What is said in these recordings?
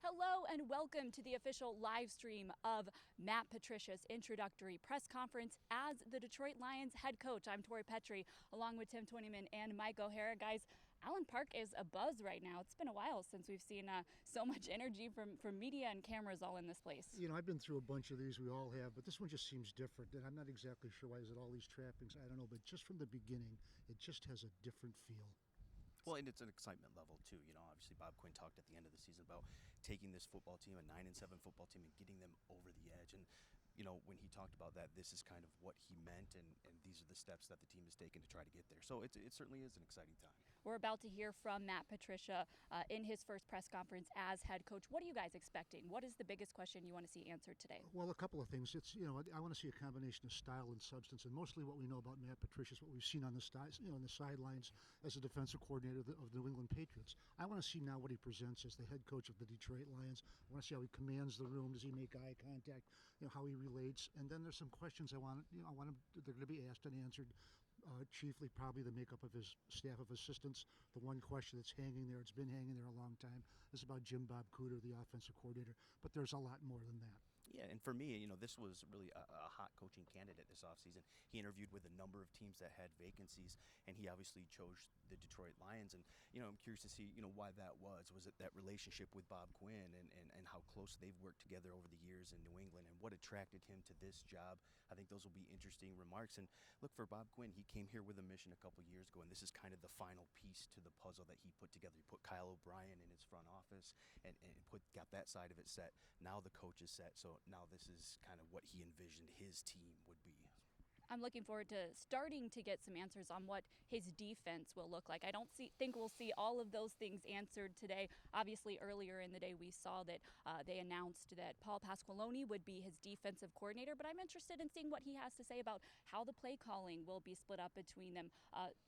Hello and welcome to the official live stream of Matt Patricia's introductory press conference as the Detroit Lions head coach. I'm Tori Petrie along with Tim Twentyman and Mike O'Hara. Guys, Allen Park is abuzz right now. It's been a while since we've seen so much energy from media and cameras all in this place. You know, I've been through a bunch of these, we all have, but this one just seems different. And I'm not exactly sure why is it all these trappings, I don't know, but just from the beginning, it just has a different feel. Well, and it's an excitement level too. You know, obviously Bob Quinn talked at the end of the season about taking this football team, a 9-7 football team, and getting them over the edge. And you know, when he talked about that, this is kind of what he meant, and these are the steps that the team has taken to try to get there. So it certainly is an exciting time. We're about to hear from Matt Patricia in his first press conference as head coach. What are you guys expecting? What is the biggest question you want to see answered today? Well, a couple of things. It's, you know, I want to see a combination of style and substance, and mostly what we know about Matt Patricia is what we've seen on the on the sidelines as a defensive coordinator of the New England Patriots. I want to see now what he presents as the head coach of the Detroit Lions. I want to see how he commands the room. Does he make eye contact? You know, how he relates. And then there's some questions I want him, they're going to be asked and answered. Chiefly probably the makeup of his staff of assistants. The one question that's hanging there, it's been hanging there a long time, is about Jim Bob Cooter, the offensive coordinator. But there's a lot more than that. Yeah, and for me, you know, this was really a hot coaching candidate this offseason. He interviewed with a number of teams that had vacancies, and he obviously chose the Detroit Lions. And, you know, I'm curious to see, you know, why that was. Was it that relationship with Bob Quinn and how close they've worked together over the years in New England and what attracted him to this job? I think those will be interesting remarks. And look, for Bob Quinn, he came here with a mission a couple years ago, and this is kind of the final piece to the puzzle that he put together. He put Kyle O'Brien in his front office and got that side of it set. Now the coach is set. So now this is kind of what he envisioned his team would be. I'm looking forward to starting to get some answers on what his defense will look like. I don't think we'll see all of those things answered today. Obviously, earlier in the day, we saw that they announced that Paul Pasqualoni would be his defensive coordinator, but I'm interested in seeing what he has to say about how the play calling will be split up between them.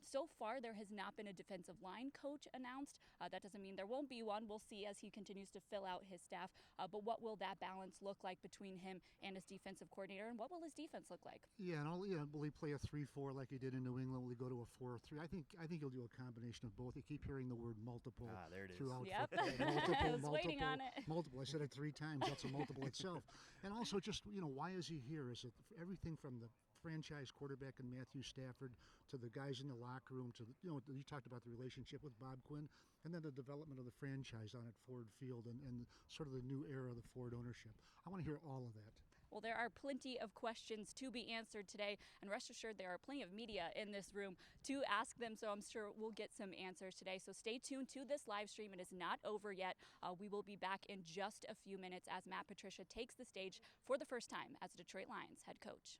So far, there has not been a defensive line coach announced. That doesn't mean there won't be one. We'll see as he continues to fill out his staff. But what will that balance look like between him and his defensive coordinator, and what will his defense look like? Yeah, and will he play a 3-4 like he did in New England? Will he go to a 4-3? I think he'll do a combination of both. You keep hearing the word multiple there it is. throughout Yep. football. I was waiting on it. Multiple. I said it 3 times. That's a multiple itself. And also, just, you know, why is he here? Is it everything from the franchise quarterback and Matthew Stafford to the guys in the locker room to you talked about the relationship with Bob Quinn, and then the development of the franchise on at Ford Field and sort of the new era of the Ford ownership. I want to hear all of that. Well, there are plenty of questions to be answered today, and rest assured there are plenty of media in this room to ask them, so I'm sure we'll get some answers today. So stay tuned to this live stream. It is not over yet. We will be back in just a few minutes as Matt Patricia takes the stage for the first time as the Detroit Lions head coach.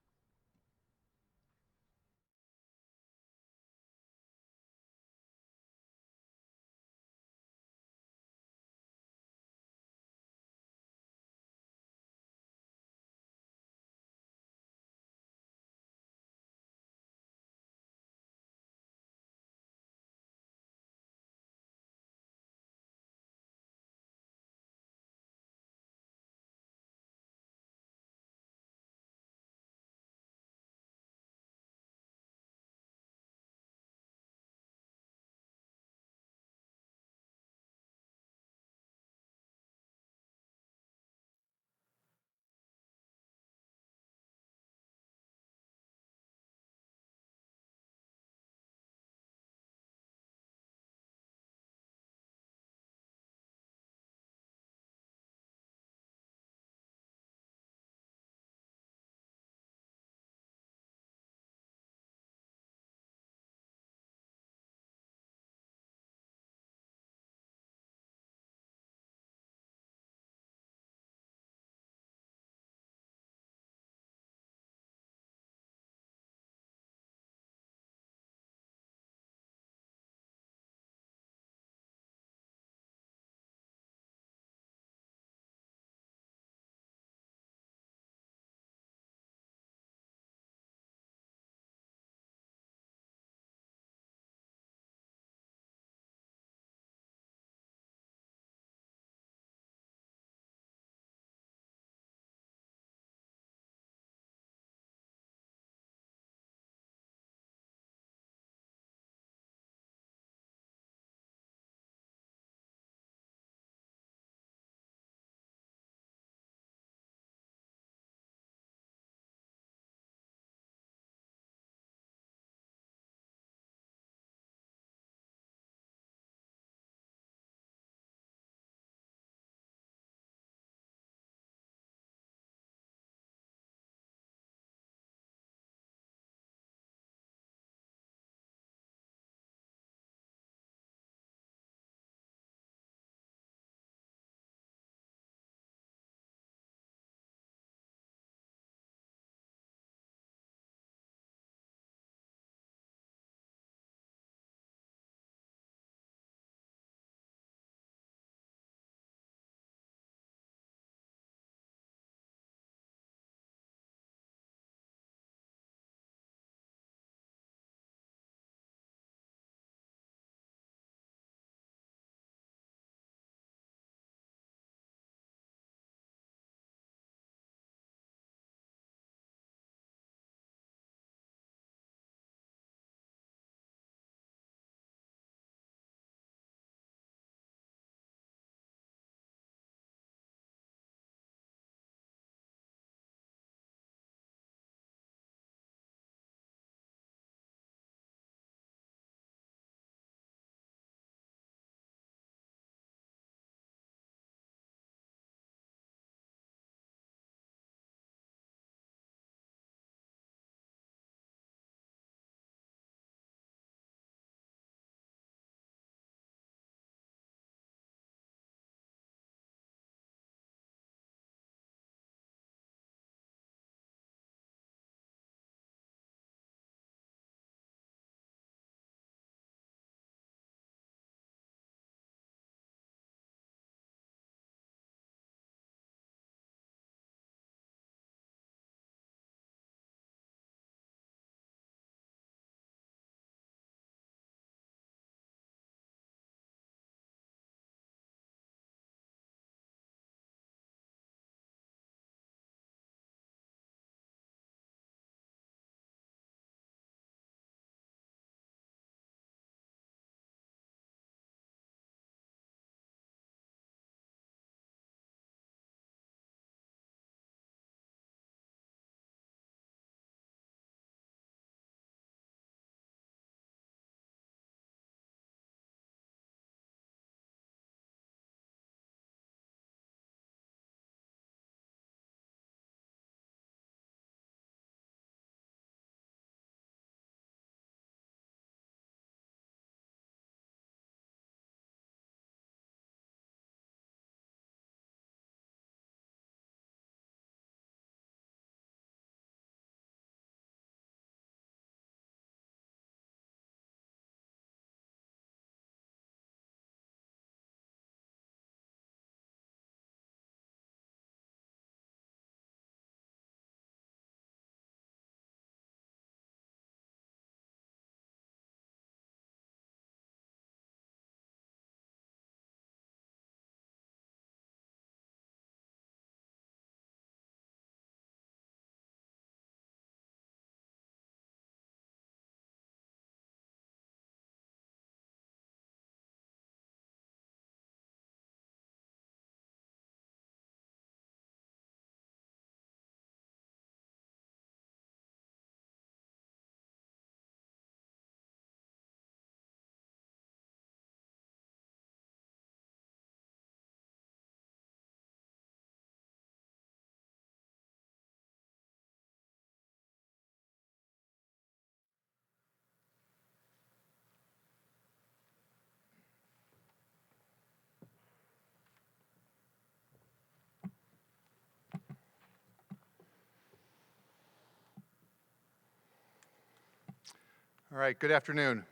All right, good afternoon.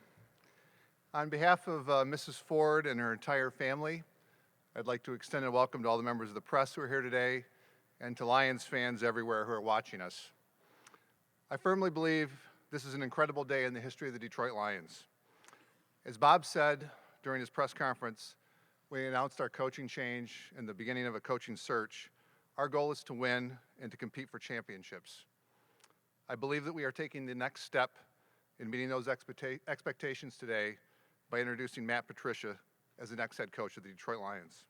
On behalf of Mrs. Ford and her entire family, I'd like to extend a welcome to all the members of the press who are here today and to Lions fans everywhere who are watching us. I firmly believe this is an incredible day in the history of the Detroit Lions. As Bob said during his press conference, we announced our coaching change and the beginning of a coaching search. Our goal is to win and to compete for championships. I believe that we are taking the next step in meeting those expectations today by introducing Matt Patricia as the next head coach of the Detroit Lions.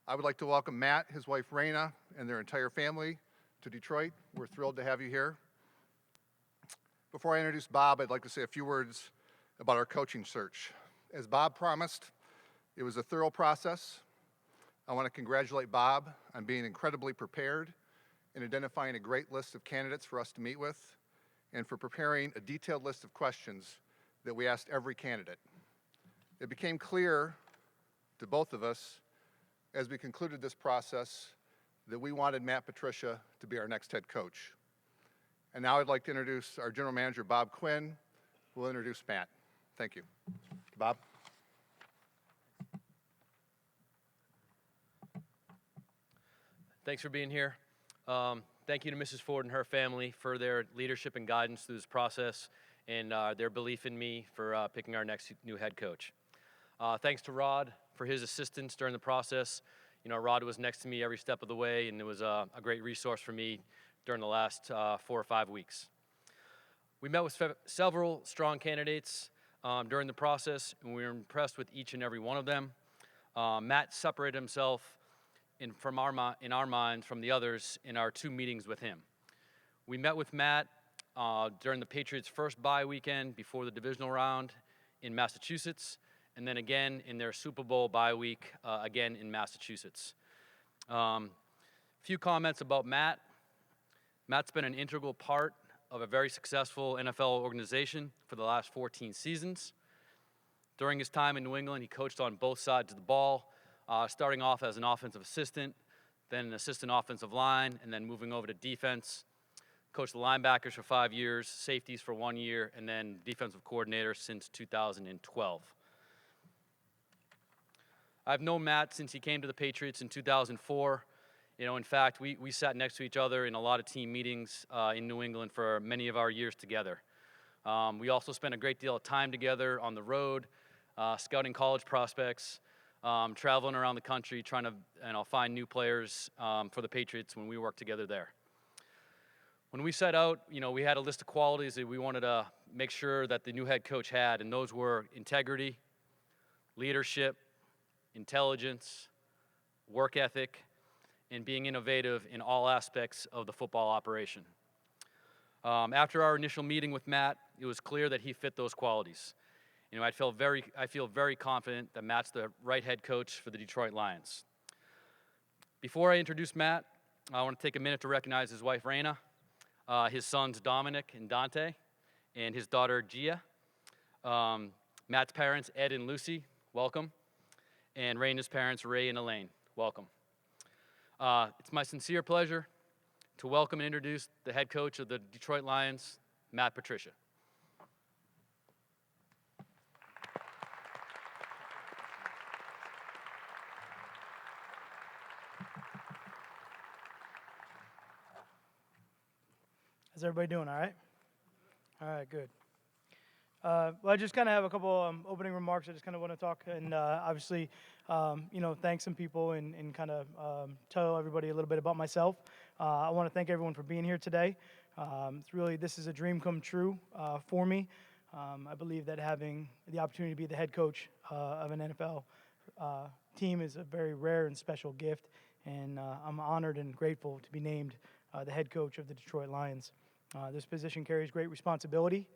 I would like to welcome Matt, his wife Raina, and their entire family to Detroit. We're thrilled to have you here. Before I introduce Bob, I'd like to say a few words about our coaching search. As Bob promised, it was a thorough process. I want to congratulate Bob on being incredibly prepared and identifying a great list of candidates for us to meet with, and for preparing a detailed list of questions that we asked every candidate. It became clear to both of us as we concluded this process that we wanted Matt Patricia to be our next head coach. And now I'd like to introduce our general manager, Bob Quinn, who will introduce Matt. Thank you. Bob? Thanks for being here. Thank you to Mrs. Ford and her family for their leadership and guidance through this process and their belief in me for picking our next new head coach. Thanks to Rod for his assistance during the process. You know, Rod was next to me every step of the way, and it was a great resource for me during the last 4 or 5 weeks. We met with several strong candidates during the process, and we were impressed with each and every one of them. Matt separated himself in our minds from the others in our 2 meetings with him. We met with Matt during the Patriots' first bye weekend before the divisional round in Massachusetts, and then again in their Super Bowl bye week, again in Massachusetts. Few comments about Matt. Matt's been an integral part of a very successful NFL organization for the last 14 seasons. During his time in New England, he coached on both sides of the ball, starting off as an offensive assistant, then an assistant offensive line, and then moving over to defense. Coached the linebackers for 5 years, safeties for 1 year, and then defensive coordinator since 2012. I've known Matt since he came to the Patriots in 2004. You know, in fact, we sat next to each other in a lot of team meetings in New England for many of our years together. We also spent a great deal of time together on the road, scouting college prospects, traveling around the country, trying to find new players for the Patriots when we worked together there. When we set out, we had a list of qualities that we wanted to make sure that the new head coach had, and those were integrity, leadership, intelligence, work ethic, and being innovative in all aspects of the football operation. After our initial meeting with Matt, it was clear that he fit those qualities. I feel very confident that Matt's the right head coach for the Detroit Lions. Before I introduce Matt, I want to take a minute to recognize his wife, Raina, his sons, Dominic and Dante, and his daughter, Gia. Matt's parents, Ed and Lucy, welcome. And Raina's parents, Ray and Elaine, welcome. It's my sincere pleasure to welcome and introduce the head coach of the Detroit Lions, Matt Patricia. How's everybody doing, all right? All right, good. Well, I just kind of have a couple opening remarks. I just kind of want to talk and obviously, thank some people and kind of tell everybody a little bit about myself. I want to thank everyone for being here today. This is a dream come true for me. I believe that having the opportunity to be the head coach of an NFL team is a very rare and special gift, and I'm honored and grateful to be named the head coach of the Detroit Lions. This position carries great responsibility,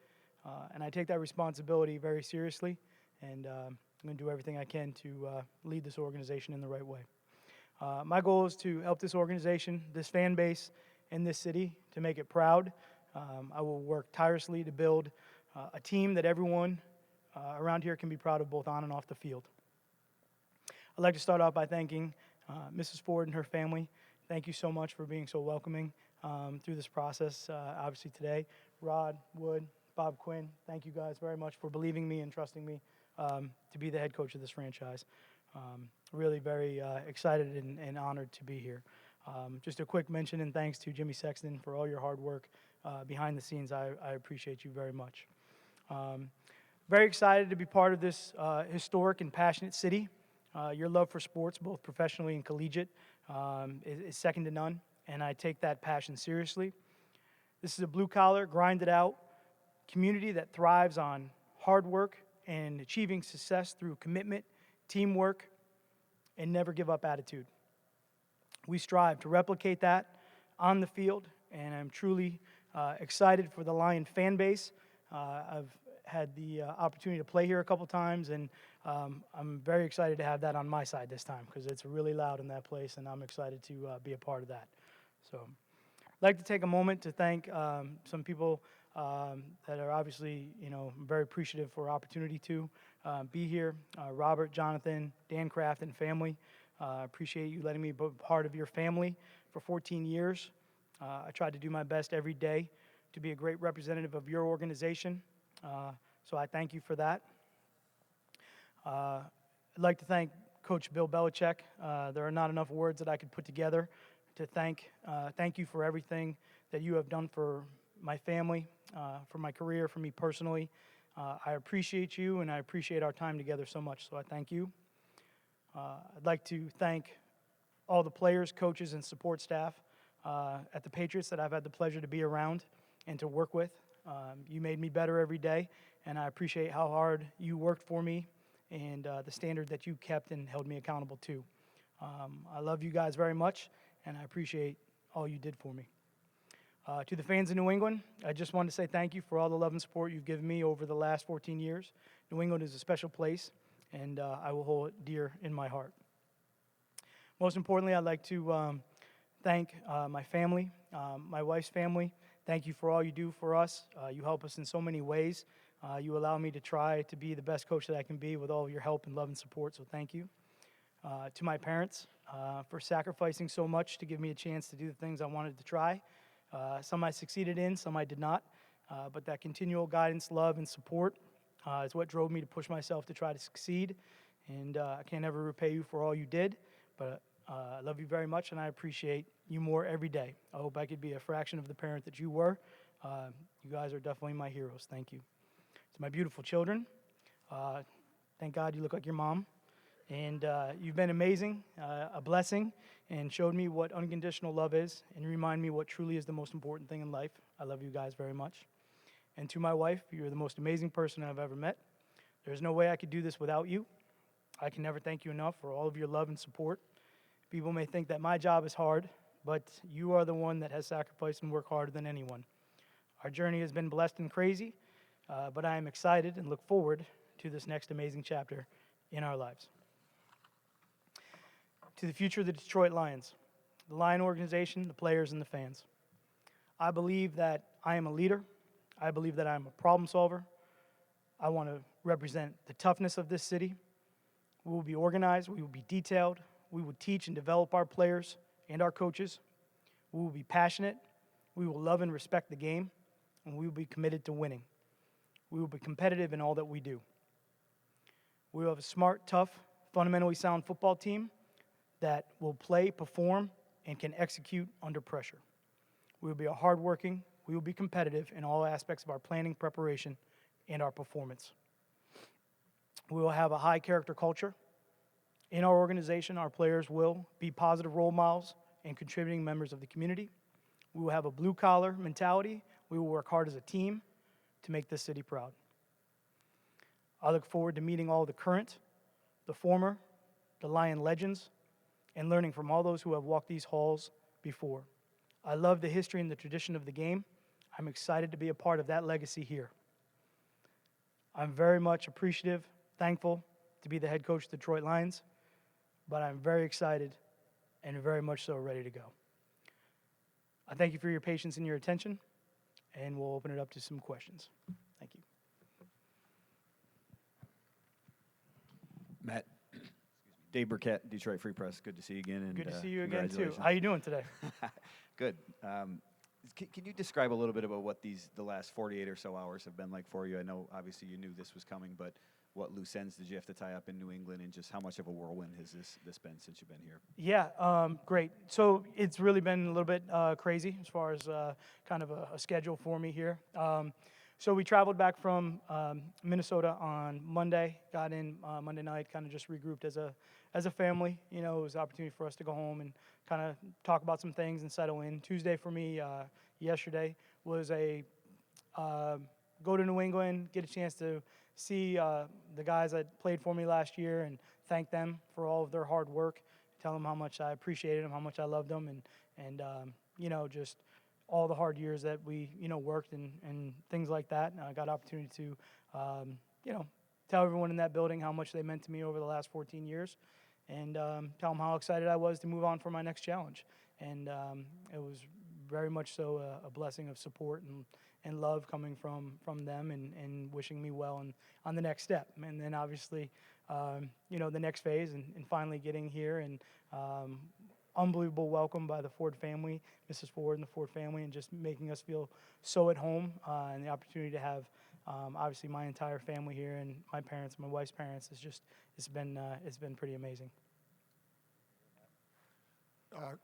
and I take that responsibility very seriously, and I'm going to do everything I can to lead this organization in the right way. My goal is to help this organization, this fan base, and this city to make it proud. I will work tirelessly to build a team that everyone around here can be proud of, both on and off the field. I'd like to start off by thanking Mrs. Ford and her family. Thank you so much for being so welcoming through this process, obviously today. Rod, Wood, Bob Quinn, thank you guys very much for believing me and trusting me to be the head coach of this franchise. Really very excited and honored to be here. Just a quick mention and thanks to Jimmy Sexton for all your hard work behind the scenes. I appreciate you very much. Very excited to be part of this historic and passionate city. Your love for sports, both professionally and collegiate, is second to none, and I take that passion seriously. This is a blue-collar, grinded-out community that thrives on hard work and achieving success through commitment, teamwork, and never give up attitude. We strive to replicate that on the field, and I'm truly excited for the Lion fan base. I've had the opportunity to play here a couple times, and I'm very excited to have that on my side this time because it's really loud in that place, and I'm excited to be a part of that. So I'd like to take a moment to thank some people that are obviously, very appreciative for opportunity to be here. Robert, Jonathan, Dan Kraft, and family. Appreciate you letting me be part of your family for 14 years. I tried to do my best every day to be a great representative of your organization. So I thank you for that. I'd like to thank Coach Bill Belichick. There are not enough words that I could put together to thank you for everything that you have done for my family, for my career, for me personally. I appreciate you, and I appreciate our time together so much, so I thank you. I'd like to thank all the players, coaches, and support staff at the Patriots that I've had the pleasure to be around and to work with. You made me better every day, and I appreciate how hard you worked for me and the standard that you kept and held me accountable to. I love you guys very much, and I appreciate all you did for me. To the fans in New England, I just want to say thank you for all the love and support you've given me over the last 14 years. New England is a special place, and I will hold it dear in my heart. Most importantly, I'd like to thank my family, my wife's family. Thank you for all you do for us. You help us in so many ways. You allow me to try to be the best coach that I can be with all of your help and love and support, so thank you. To my parents for sacrificing so much to give me a chance to do the things I wanted to try. Some I succeeded in, some I did not. But that continual guidance, love, and support is what drove me to push myself to try to succeed. And I can't ever repay you for all you did, but I love you very much, and I appreciate you more every day. I hope I could be a fraction of the parent that you were. You guys are definitely my heroes. Thank you. To my beautiful children, thank God you look like your mom. And you've been amazing, a blessing, and showed me what unconditional love is and remind me what truly is the most important thing in life. I love you guys very much. And to my wife, you're the most amazing person I've ever met. There's no way I could do this without you. I can never thank you enough for all of your love and support. People may think that my job is hard, but you are the one that has sacrificed and worked harder than anyone. Our journey has been blessed and crazy, but I am excited and look forward to this next amazing chapter in our lives. To the future of the Detroit Lions, the Lion organization, the players, and the fans. I believe that I am a leader. I believe that I'm a problem solver. I want to represent the toughness of this city. We will be organized. We will be detailed. We will teach and develop our players and our coaches. We will be passionate. We will love and respect the game, and we will be committed to winning. We will be competitive in all that we do. We will have a smart, tough, fundamentally sound football team that will play, perform, and can execute under pressure. We will be hardworking. We will be competitive in all aspects of our planning, preparation, and our performance. We will have a high character culture. In our organization, our players will be positive role models and contributing members of the community. We will have a blue-collar mentality. We will work hard as a team to make this city proud. I look forward to meeting all the current, the former, the Lion legends, and learning from all those who have walked these halls before. I love the history and the tradition of the game. I'm excited to be a part of that legacy here. I'm very much appreciative, thankful to be the head coach of the Detroit Lions, but I'm very excited and very much so ready to go. I thank you for your patience and your attention, and we'll open it up to some questions. Thank you. Matt, Dave Burkett, Detroit Free Press. Good to see you again. And, Good to see you again, too. congratulations. How you doing today? Good. Can you describe a little bit about what the last 48 or so hours have been like for you? I know obviously you knew this was coming, but what loose ends did you have to tie up in New England, and just how much of a whirlwind has this been since you've been here? Yeah, great. So it's really been a little bit crazy as far as kind of a schedule for me here. So we traveled back from Minnesota on Monday, got in Monday night, kind of just regrouped as a family. You know, it was an opportunity for us to go home and kind of talk about some things and settle in. Tuesday for me, yesterday, was a go to New England, get a chance to see the guys that played for me last year and thank them for all of their hard work, tell them how much I appreciated them, how much I loved them, and you know, just all the hard years that we, you know, worked and things like that. And I got an opportunity to, you know, tell everyone in that building how much they meant to me over the last 14 years, and tell them how excited I was to move on for my next challenge. And it was very much so a blessing of support and love coming from them, and wishing me well on the next step. And then obviously, you know, the next phase, and finally getting here, and unbelievable welcome by the Ford family, Mrs. Ford and the Ford family, and just making us feel so at home, and the opportunity to have obviously my entire family here, and my parents, my wife's parents, it's been pretty amazing.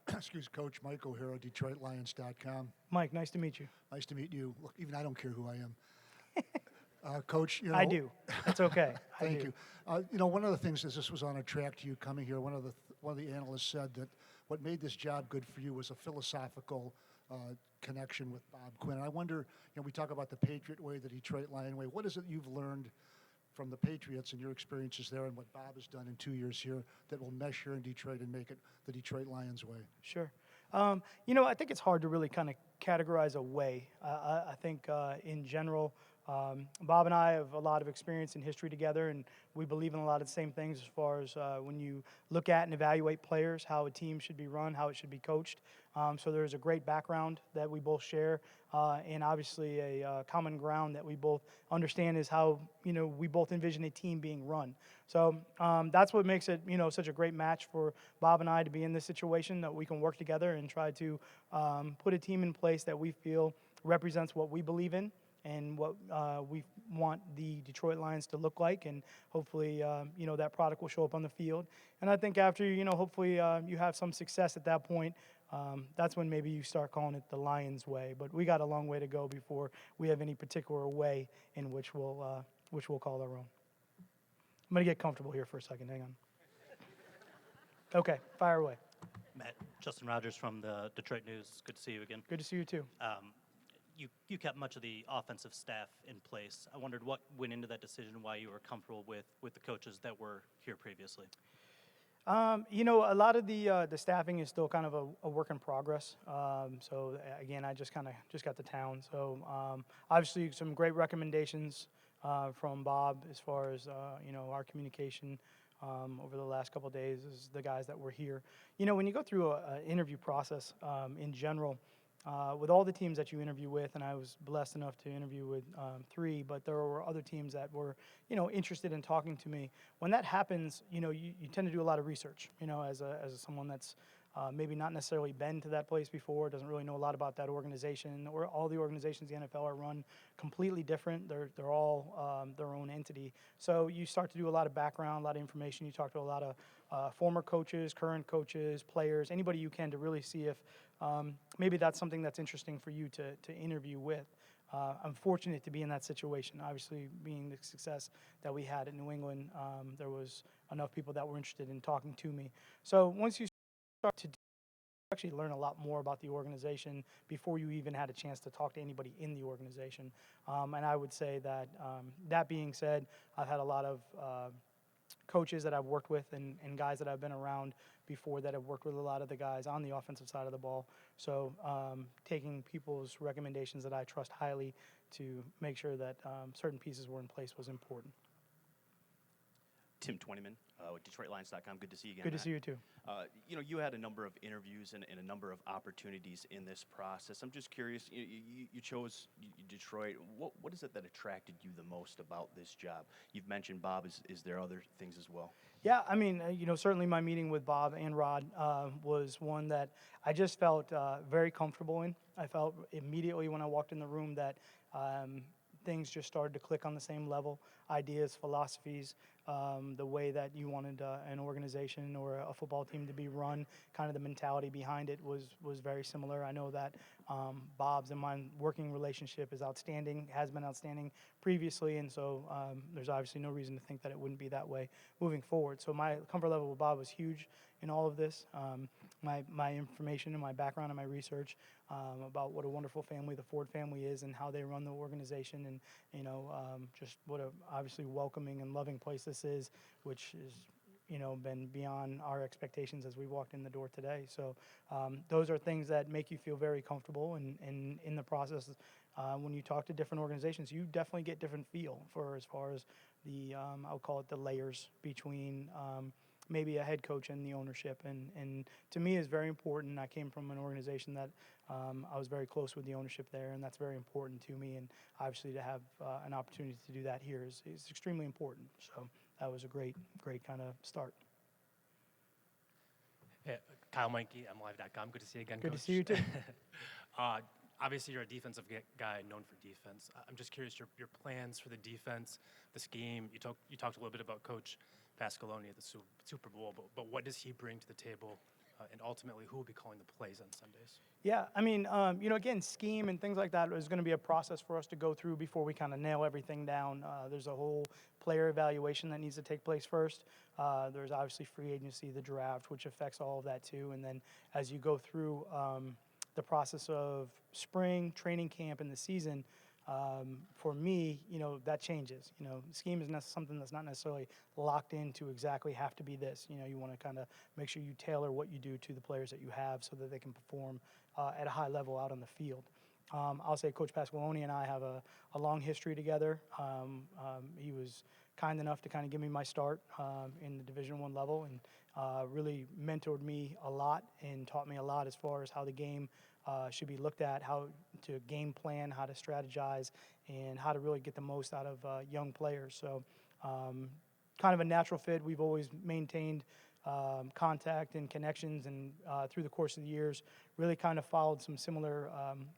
Excuse Coach Mike O'Hara, DetroitLions.com. Mike, nice to meet you. Nice to meet you. Look, even I don't care who I am. Coach, you know. I do. That's okay. Thank you. You know, one of the things is this was on a track to you coming here. One of the analysts said that what made this job good for you was a philosophical connection with Bob Quinn. And I wonder, you know, we talk about the Patriot way, the Detroit Lion way. What is it you've learned from the Patriots and your experiences there, and what Bob has done in 2 years here, that will mesh here in Detroit and make it the Detroit Lions way? Sure. You know, I think it's hard to really kind of categorize a way. I think in general, Bob and I have a lot of experience in history together, and we believe in a lot of the same things as far as when you look at and evaluate players, how a team should be run, how it should be coached. So there's a great background that we both share, and obviously a common ground that we both understand is how, you know, we both envision a team being run. So that's what makes it, you know, such a great match for Bob and I to be in this situation, that we can work together and try to put a team in place that we feel represents what we believe in, and what we want the Detroit Lions to look like, and hopefully, you know, that product will show up on the field. And I think after, you know, hopefully you have some success at that point, that's when maybe you start calling it the Lions way. But we got a long way to go before we have any particular way in which we'll call our own. I'm gonna get comfortable here for a second. Hang on. Okay, fire away. Matt, Justin Rogers from the Detroit News. Good to see you again. Good to see you too. You kept much of the offensive staff in place. I wondered what went into that decision, why you were comfortable with the coaches that were here previously. You know, a lot of the staffing is still kind of a work in progress. So again, I just got to town. So obviously some great recommendations from Bob as far as you know, our communication over the last couple of days is the guys that were here. You know, when you go through an interview process in general, with all the teams that you interview with, and I was blessed enough to interview with 3, but there were other teams that were, you know, interested in talking to me. When that happens, you know, you tend to do a lot of research, you know, as someone that's maybe not necessarily been to that place before, doesn't really know a lot about that organization, or all the organizations in the NFL are run completely different. They're all their own entity. So you start to do a lot of background, a lot of information. You talk to a lot of former coaches, current coaches, players, anybody you can, to really see if maybe that's something that's interesting for you to interview with. I'm fortunate to be in that situation. Obviously, being the success that we had in New England, there was enough people that were interested in talking to me. So once you start to actually learn a lot more about the organization before you even had a chance to talk to anybody in the organization. And I would say that, that being said, I've had a lot of coaches that I've worked with, and guys that I've been around before that have worked with a lot of the guys on the offensive side of the ball. So taking people's recommendations that I trust highly to make sure that certain pieces were in place was important. Tim Twentyman with DetroitLions.com. Good to see you again. Good to Matt. see you too. You had a number of interviews and a number of opportunities in this process. I'm just curious. You chose Detroit. What is it that attracted you the most about this job? You've mentioned Bob. Is there other things as well? Yeah, I mean, certainly my meeting with Bob and Rod was one that I just felt very comfortable in. I felt immediately when I walked in the room that things just started to click on the same level, ideas, philosophies, the way that you wanted an organization or a football team to be run, kind of the mentality behind it was very similar. I know that Bob's and my working relationship is outstanding, has been outstanding previously, and so there's obviously no reason to think that it wouldn't be that way moving forward. So my comfort level with Bob was huge in all of this. My information and my background and my research about what a wonderful family the Ford family is and how they run the organization, and just what a obviously welcoming and loving place this is, which is been beyond our expectations as we walked in the door today. So those are things that make you feel very comfortable, and in the process, when you talk to different organizations, you definitely get different feel for as far as the I'll call it the layers between maybe a head coach and the ownership, and to me is very important. I came from an organization that I was very close with the ownership there, and that's very important to me, and obviously to have an opportunity to do that here is extremely important. So that was a great kind of start. Hey, Kyle Meinke, MLive.com. Good to see you again, Good Coach. to see you too. Obviously, you're a defensive guy known for defense. I'm just curious your plans for the defense, the scheme. You talked a little bit about Coach Pasqualoni at the Super Bowl, but what does he bring to the table, and ultimately, who will be calling the plays on Sundays? Yeah, I mean, again, scheme and things like that is going to be a process for us to go through before we kind of nail everything down. There's a whole player evaluation that needs to take place first. There's obviously free agency, the draft, which affects all of that too. And then as you go through the process of spring, training camp, and the season, for me, that changes. Scheme is something that's not necessarily locked into exactly have to be this. You want to kind of make sure you tailor what you do to the players that you have so that they can perform at a high level out on the field. I'll say Coach Pasqualoni and I have a long history together. He was kind enough to kind of give me my start in the Division I level, and really mentored me a lot and taught me a lot as far as how the game should be looked at, how to game plan, how to strategize, and how to really get the most out of young players. So kind of a natural fit. We've always maintained contact and connections, and through the course of the years, really kind of followed some similar,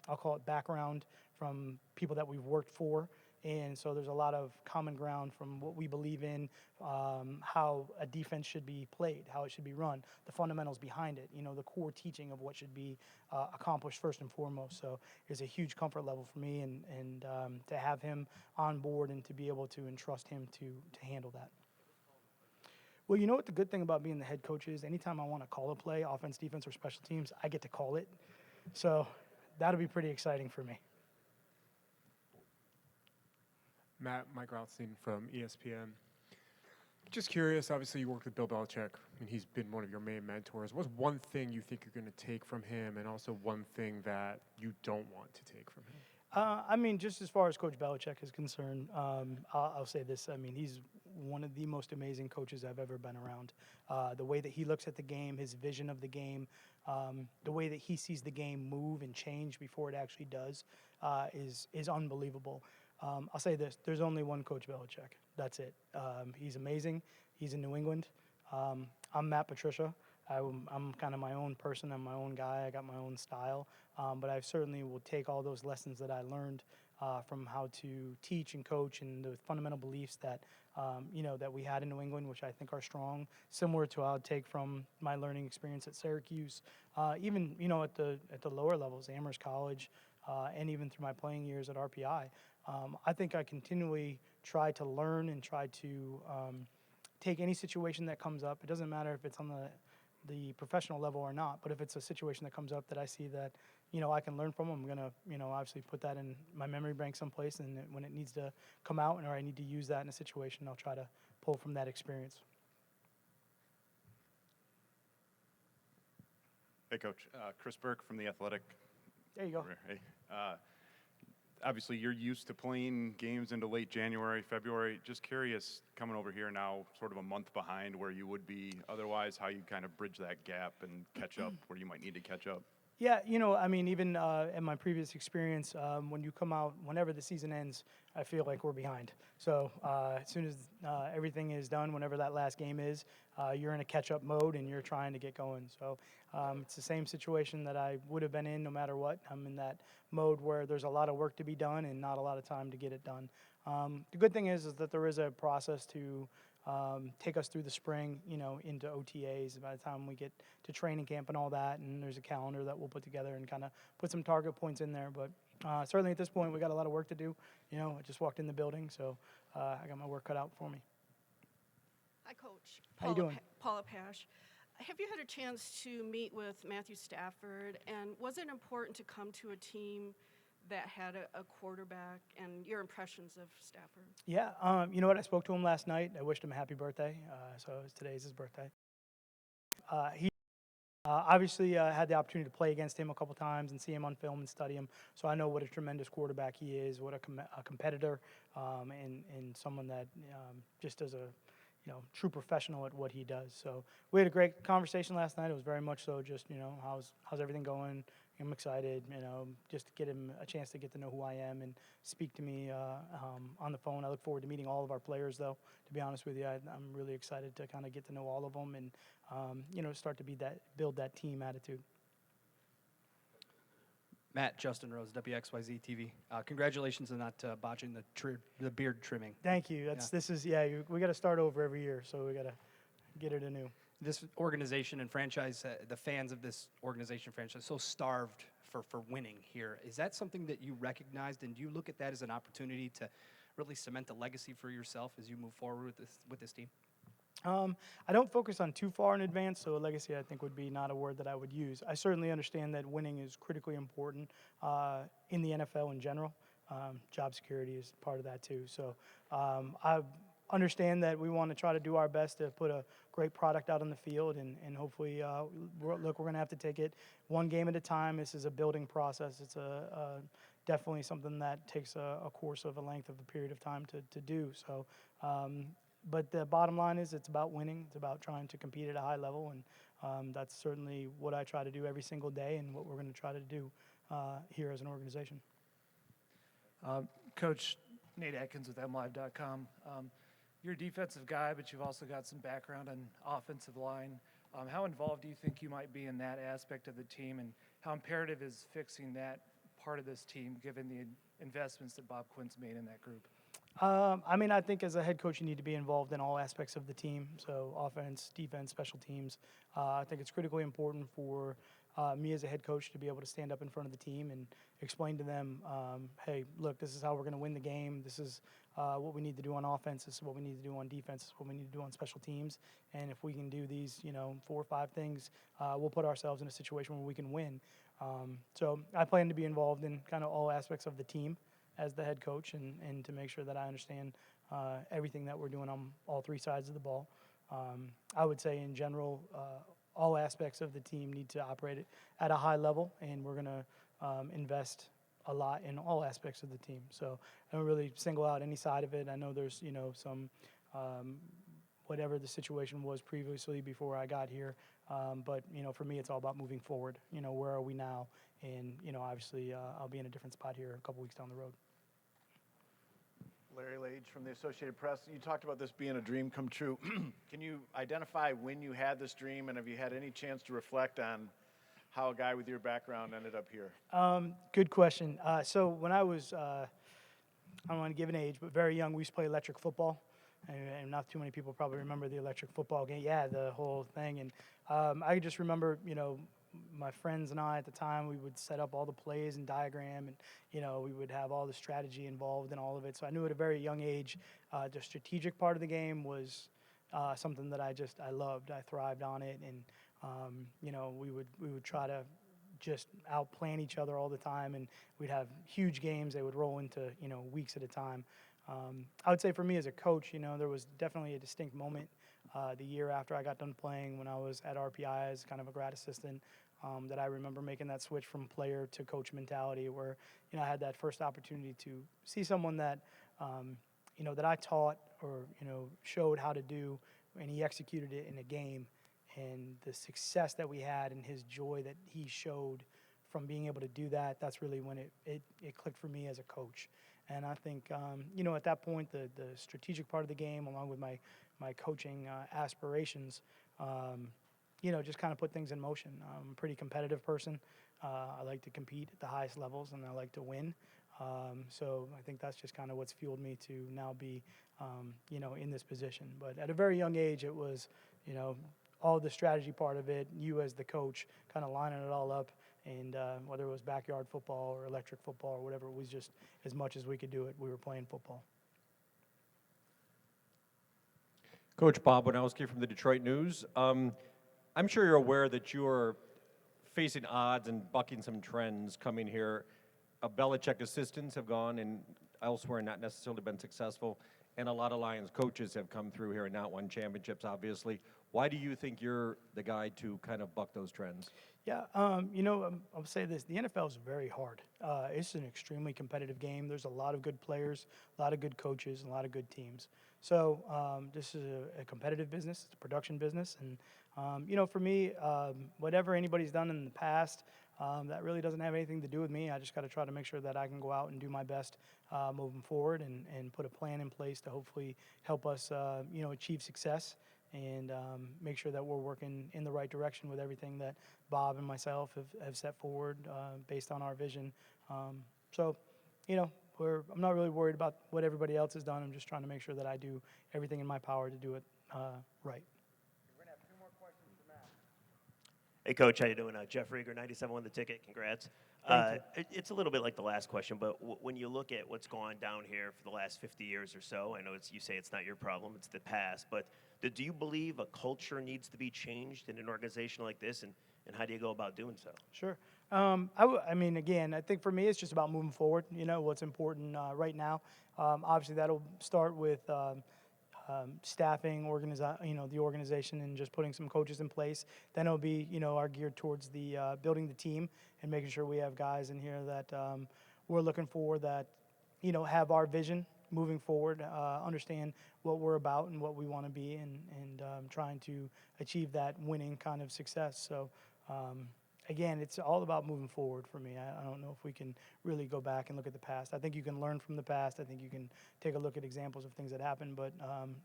I'll call it background from people that we've worked for. And so there's a lot of common ground from what we believe in, how a defense should be played, how it should be run, the fundamentals behind it, the core teaching of what should be accomplished first and foremost. So it's a huge comfort level for me, and to have him on board and to be able to entrust him to handle that. Well, you know what the good thing about being the head coach is? Anytime I want to call a play, offense, defense, or special teams, I get to call it. So that'll be pretty exciting for me. Mike Rothstein from ESPN. Just curious, obviously you worked with Bill Belichick, and he's been one of your main mentors. What's one thing you think you're going to take from him, and also one thing that you don't want to take from him? I mean, just as far as Coach Belichick is concerned, I'll say this. I mean, he's one of the most amazing coaches I've ever been around. The way that he looks at the game, his vision of the game, the way that he sees the game move and change before it actually does is unbelievable. I'll say this. There's only one Coach Belichick. That's it. He's amazing. He's in New England. I'm Matt Patricia. I'm kind of my own person. I'm my own guy. I got my own style. But I certainly will take all those lessons that I learned from how to teach and coach, and the fundamental beliefs that that we had in New England, which I think are strong, similar to how I'd take from my learning experience at Syracuse, even at the lower levels, Amherst College, and even through my playing years at RPI. I think I continually try to learn and try to take any situation that comes up. It doesn't matter if it's on the professional level or not, but if it's a situation that comes up that I see that I can learn from, I'm gonna obviously put that in my memory bank someplace, and when it needs to come out or I need to use that in a situation, I'll try to pull from that experience. Hey, Coach. Chris Burke from The Athletic. There you go. Hey. obviously you're used to playing games into late January, February. Just curious, coming over here now, sort of a month behind where you would be otherwise, how you kind of bridge that gap and catch up where you might need to catch up. Yeah, I mean, even in my previous experience, when you come out, whenever the season ends, I feel like we're behind. So as soon as everything is done, whenever that last game is, you're in a catch-up mode and you're trying to get going. So it's the same situation that I would have been in no matter what. I'm in that mode where there's a lot of work to be done and not a lot of time to get it done. The good thing is that there is a process to take us through the spring, into OTAs by the time we get to training camp and all that. And there's a calendar that we'll put together and kind of put some target points in there. But certainly at this point, we got a lot of work to do. I just walked in the building, so I got my work cut out for me. Hi, Coach. How you doing? Paula Pash. Have you had a chance to meet with Matthew Stafford, and was it important to come to a team that had a quarterback, and your impressions of Stafford? Yeah, you know what? I spoke to him last night. I wished him a happy birthday. So today's his birthday. He obviously had the opportunity to play against him a couple times and see him on film and study him. So I know what a tremendous quarterback he is, what a competitor, and someone that just does a true professional at what he does. So we had a great conversation last night. It was very much so just, how's everything going? I'm excited, just to get him a chance to get to know who I am and speak to me on the phone. I look forward to meeting all of our players, though. To be honest with you, I'm really excited to kind of get to know all of them and, start to build that team attitude. Matt, Justin Rose, WXYZ TV. Congratulations on not botching the beard trimming. Thank you. We got to start over every year, so we got to get it anew. This organization and franchise, the fans of this organization franchise, so starved for winning here. Is that something that you recognized, and do you look at that as an opportunity to really cement a legacy for yourself as you move forward with this team? I don't focus on too far in advance, so a legacy I think would be not a word that I would use. I certainly understand that winning is critically important in the NFL in general. Job security is part of that too. So I understand that we want to try to do our best to put a great product out on the field, and hopefully, we're going to have to take it one game at a time. This is a building process. It's definitely something that takes a course of a length of a period of time to do. So, but the bottom line is it's about winning. It's about trying to compete at a high level, and that's certainly what I try to do every single day and what we're going to try to do here as an organization. Coach Nate Atkins with MLive.com. You're a defensive guy, but you've also got some background on offensive line. How involved do you think you might be in that aspect of the team, and how imperative is fixing that part of this team given the investments that Bob Quinn's made in that group? I think as a head coach, you need to be involved in all aspects of the team, so offense, defense, special teams. I think it's critically important for me as a head coach to be able to stand up in front of the team and explain to them, hey, look, this is how we're going to win the game. This is what we need to do on offense. This is what we need to do on defense. This is what we need to do on special teams. And if we can do these, 4 or 5 things, we'll put ourselves in a situation where we can win. So I plan to be involved in kind of all aspects of the team as the head coach and to make sure that I understand everything that we're doing on all 3 sides of the ball. I would say in general, all aspects of the team need to operate at a high level, and we're going to invest a lot in all aspects of the team. So I don't really single out any side of it. I know there's, some whatever the situation was previously before I got here. But, for me, it's all about moving forward. Where are we now? And, obviously, I'll be in a different spot here a couple weeks down the road. Larry Lage from the Associated Press. You talked about this being a dream come true. Can you identify when you had this dream, and have you had any chance to reflect on how a guy with your background ended up here? Good question. So when I was, I don't want to give an age, but very young, we used to play electric football. And not too many people probably remember the electric football game. Yeah, the whole thing. And I just remember, my friends and I at the time, we would set up all the plays and diagram, and, we would have all the strategy involved in all of it. So I knew at a very young age, the strategic part of the game was something that I loved. I thrived on it. And, we would try to just outplan each other all the time, and we'd have huge games. They would roll into, weeks at a time. I would say for me as a coach, there was definitely a distinct moment the year after I got done playing when I was at RPI as kind of a grad assistant. that I remember making that switch from player to coach mentality, where I had that first opportunity to see someone that that I taught or showed how to do, and he executed it in a game, and the success that we had and his joy that he showed from being able to do that. That's really when it clicked for me as a coach. And I think at that point the strategic part of the game, along with my coaching aspirations, just kind of put things in motion. I'm a pretty competitive person. I like to compete at the highest levels, and I like to win. So I think that's just kind of what's fueled me to now be, in this position. But at a very young age, it was, all the strategy part of it, you as the coach kind of lining it all up. And whether it was backyard football or electric football or whatever, it was just as much as we could do it, we were playing football. Coach Bob Winowski from the Detroit News. I'm sure you're aware that you're facing odds and bucking some trends coming here. Belichick assistants have gone and elsewhere and not necessarily been successful, and a lot of Lions coaches have come through here and not won championships, obviously. Why do you think you're the guy to kind of buck those trends? Yeah, I'll say this. The NFL is very hard. It's an extremely competitive game. There's a lot of good players, a lot of good coaches, and a lot of good teams. So this is a competitive business. It's a production business. And, for me, whatever anybody's done in the past, that really doesn't have anything to do with me. I just got to try to make sure that I can go out and do my best moving forward and put a plan in place to hopefully help us, achieve success. And make sure that we're working in the right direction with everything that Bob and myself have set forward based on our vision. I'm not really worried about what everybody else has done. I'm just trying to make sure that I do everything in my power to do it right. We're going to have 2 more questions for Matt. Hey, Coach, how you doing? Jeff Rieger, 97 won the ticket. Congrats. It's a little bit like the last question, but when you look at what's gone down here for the last 50 years or so, I know you say it's not your problem, it's the past, but do you believe a culture needs to be changed in an organization like this, and how do you go about doing so? Sure. Again, I think for me it's just about moving forward. What's important right now. Obviously, that'll start with staffing, the organization, and just putting some coaches in place. Then it'll be, our geared towards the building the team and making sure we have guys in here that we're looking for that, have our vision moving forward, understand what we're about and what we want to be, and trying to achieve that winning kind of success. So, again, it's all about moving forward for me. I don't know if we can really go back and look at the past. I think you can learn from the past. I think you can take a look at examples of things that happened, but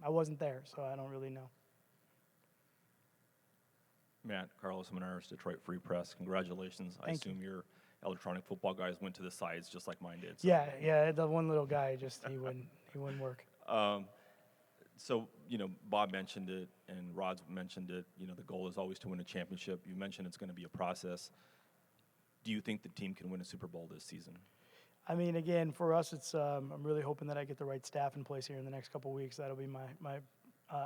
I wasn't there, so I don't really know. Matt, Carlos Menares, Detroit Free Press. Congratulations. I assume your electronic football guys went to the sides just like mine did. So. Yeah, the one little guy, he wouldn't work. So, Bob mentioned it and Rod's mentioned it. The goal is always to win a championship. You mentioned it's going to be a process. Do you think the team can win a Super Bowl this season? Again, for us, it's I'm really hoping that I get the right staff in place here in the next couple of weeks. That'll be my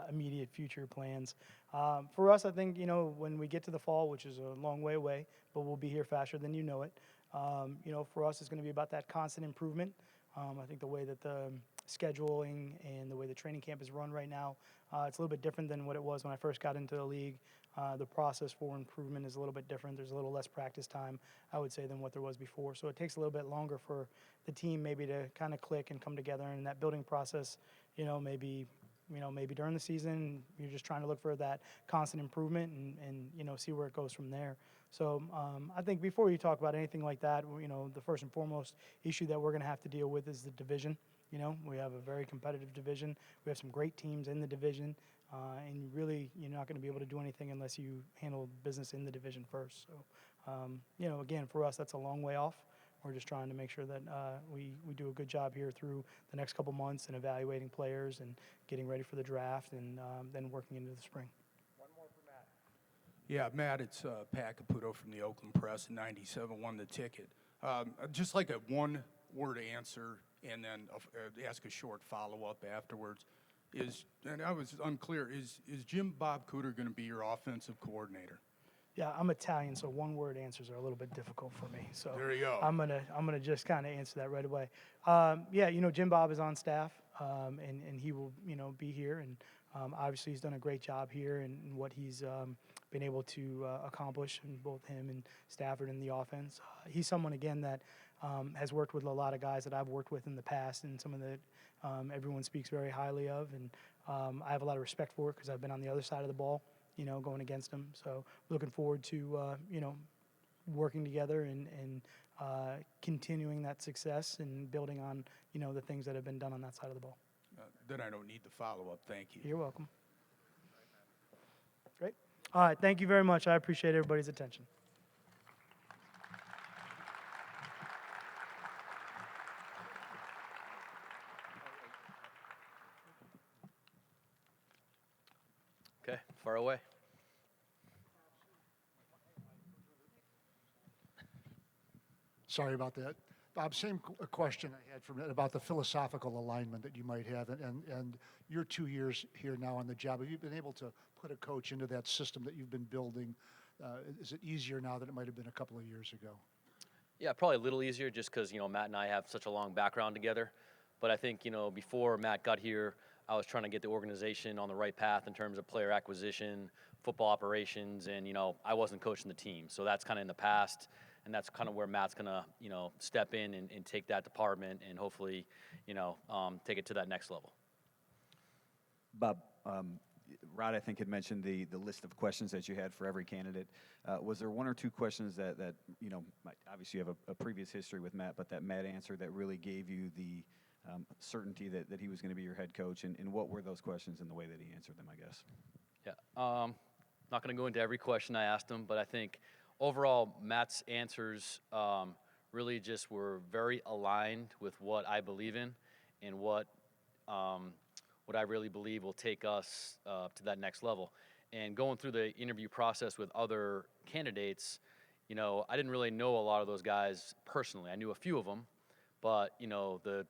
immediate future plans. For us, I think, when we get to the fall, which is a long way away, but we'll be here faster than you know it. For us, it's going to be about that constant improvement. I think the way that the scheduling and the way the training camp is run right now, it's a little bit different than what it was when I first got into the league. The process for improvement is a little bit different. There's a little less practice time, I would say, than what there was before. So it takes a little bit longer for the team maybe to kind of click and come together. And that building process, maybe during the season, you're just trying to look for that constant improvement and see where it goes from there. So I think before you talk about anything like that, the first and foremost issue that we're going to have to deal with is the division. We have a very competitive division. We have some great teams in the division, and really you're not going to be able to do anything unless you handle business in the division first. So, again, for us, that's a long way off. We're just trying to make sure that we do a good job here through the next couple months and evaluating players and getting ready for the draft and then working into the spring. One more for Matt. Yeah, Matt, it's Pat Caputo from the Oakland Press. 97 won the ticket. Just like a one-word answer and then ask a short follow-up afterwards. And I was unclear, is Jim Bob Cooter going to be your offensive coordinator? Yeah, I'm Italian, so one-word answers are a little bit difficult for me. So there you go. I'm gonna just kind of answer that right away. Jim Bob is on staff, and he will be here, and Obviously, he's done a great job here and what he's been able to accomplish in both him and Stafford in the offense. He's someone, again, that has worked with a lot of guys that I've worked with in the past, and some of that everyone speaks very highly of. And I have a lot of respect for it because I've been on the other side of the ball, going against him. So looking forward to, working together and continuing that success and building on, the things that have been done on that side of the ball. Then I don't need the follow-up. Thank you. You're welcome. Great. All right. Thank you very much. I appreciate everybody's attention. Okay, far away. Sorry about that. Bob, same question I had about the philosophical alignment that you might have, and you're 2 years here now on the job. Have you been able to put a coach into that system that you've been building? Is it easier now than it might have been a couple of years ago? Yeah, probably a little easier just because, Matt and I have such a long background together. But I think, before Matt got here, I was trying to get the organization on the right path in terms of player acquisition, football operations, and, I wasn't coaching the team. So that's kind of in the past. And that's kind of where Matt's going to, step in and take that department and hopefully, take it to that next level. Bob, Rod, I think, had mentioned the list of questions that you had for every candidate. Was there one or two questions that obviously you have a previous history with Matt, but that Matt answered that really gave you the certainty that he was going to be your head coach? And what were those questions in the way that he answered them, I guess? Yeah. Not going to go into every question I asked him, but I think overall, Matt's answers really just were very aligned with what I believe in and what I really believe will take us to that next level. And going through the interview process with other candidates, I didn't really know a lot of those guys personally. I knew a few of them, but, the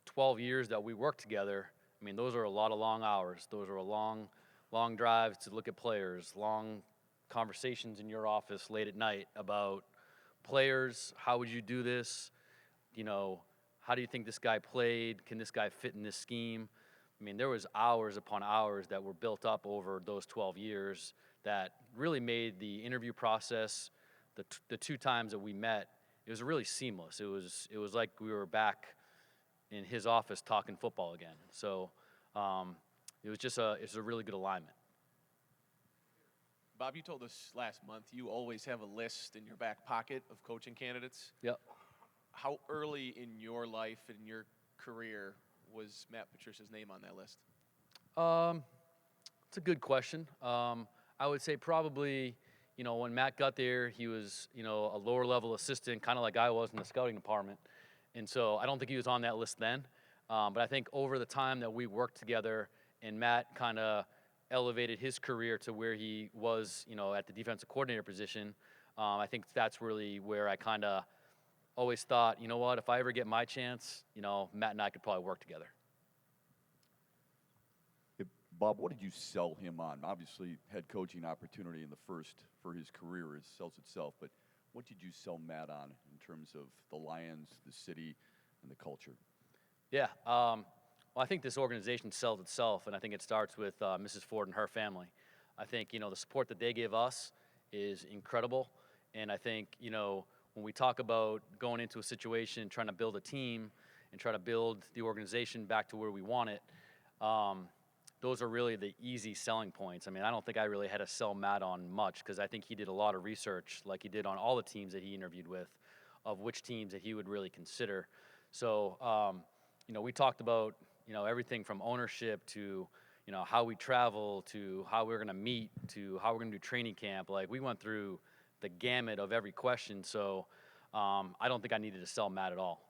12 years that we worked together, I mean, those are a lot of long hours. Those are a long drives to look at players, long conversations in your office late at night about players. How would you do this? How do you think this guy played? Can this guy fit in this scheme? I mean, there was hours upon hours that were built up over those 12 years that really made the interview process, the two times that we met, it was really seamless. It was like we were back in his office talking football again. So it was a really good alignment. Bob, you told us last month you always have a list in your back pocket of coaching candidates. Yep. How early in your life and your career was Matt Patricia's name on that list? It's a good question. I would say probably, when Matt got there, he was, a lower level assistant, kind of like I was in the scouting department. And so I don't think he was on that list then. But I think over the time that we worked together and Matt kind of elevated his career to where he was, at the defensive coordinator position, I think that's really where I kind of always thought, what, if I ever get my chance, Matt and I could probably work together. Hey, Bob, what did you sell him on? Obviously, head coaching opportunity in the first for his career sells itself, but what did you sell Matt on in terms of the Lions, the city, and the culture? Yeah. Well, I think this organization sells itself, and I think it starts with Mrs. Ford and her family. I think, the support that they give us is incredible, and I think, when we talk about going into a situation, trying to build a team and try to build the organization back to where we want it, those are really the easy selling points. I mean, I don't think I really had to sell Matt on much because I think he did a lot of research, like he did on all the teams that he interviewed with, of which teams that he would really consider. So, we talked about, everything from ownership to, how we travel to how we're going to meet to how we're going to do training camp. Like, we went through the gamut of every question. So I don't think I needed to sell Matt at all.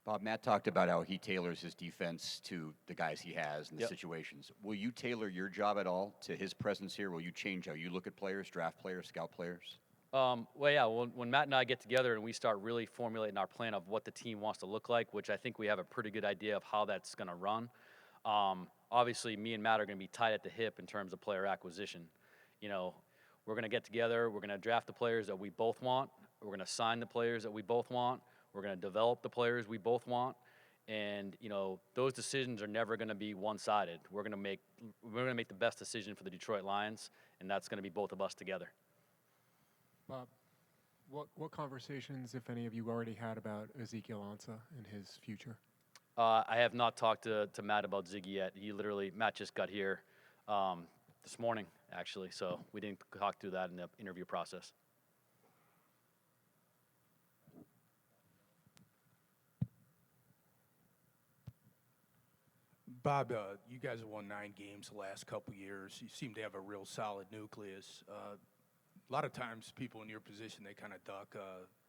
Bob, Matt talked about how he tailors his defense to the guys he has and the situations. Will you tailor your job at all to his presence here? Will you change how you look at players, draft players, scout players? Well, when Matt and I get together and we start really formulating our plan of what the team wants to look like, which I think we have a pretty good idea of how that's going to run, obviously me and Matt are going to be tied at the hip in terms of player acquisition. We're going to get together, we're going to draft the players that we both want, we're going to sign the players that we both want, we're going to develop the players we both want, And those decisions are never going to be one-sided. We're going to make the best decision for the Detroit Lions, and that's going to be both of us together. Bob, what conversations, if any, have you already had about Ezekiel Ansah and his future? I have not talked to Matt about Ziggy yet. Matt just got here this morning, actually, so we didn't talk through that in the interview process. Bob, you guys have won 9 games the last couple years. You seem to have a real solid nucleus. A lot of times people in your position, they kind of duck,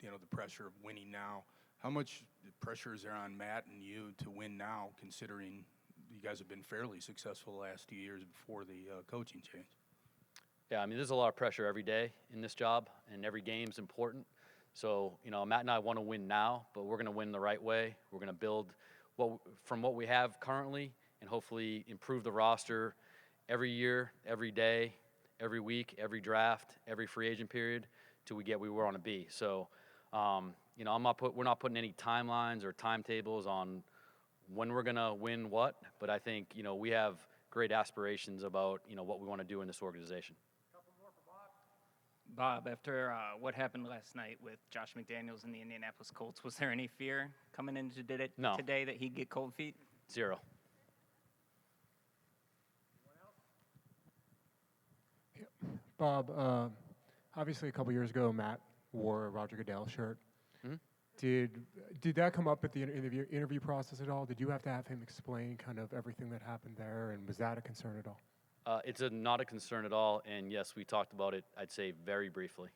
the pressure of winning now. How much pressure is there on Matt and you to win now, considering you guys have been fairly successful the last 2 years before the coaching change? Yeah, I mean, there's a lot of pressure every day in this job, and every game's important. So, Matt and I want to win now, but we're going to win the right way. We're going to build from what we have currently and hopefully improve the roster every year, every day, every week, every draft, every free agent period till we get where we want to be. So, we're not putting any timelines or timetables on when we're going to win what, but I think, we have great aspirations about, what we want to do in this organization. Bob, after what happened last night with Josh McDaniels and the Indianapolis Colts, was there any fear coming into No. today that he'd get cold feet? Zero. Bob, obviously a couple years ago, Matt wore a Roger Goodell shirt. Mhm. Did that come up at the interview process at all? Did you have to have him explain kind of everything that happened there, and was that a concern at all? It's not a concern at all, and yes, we talked about it, I'd say, very briefly.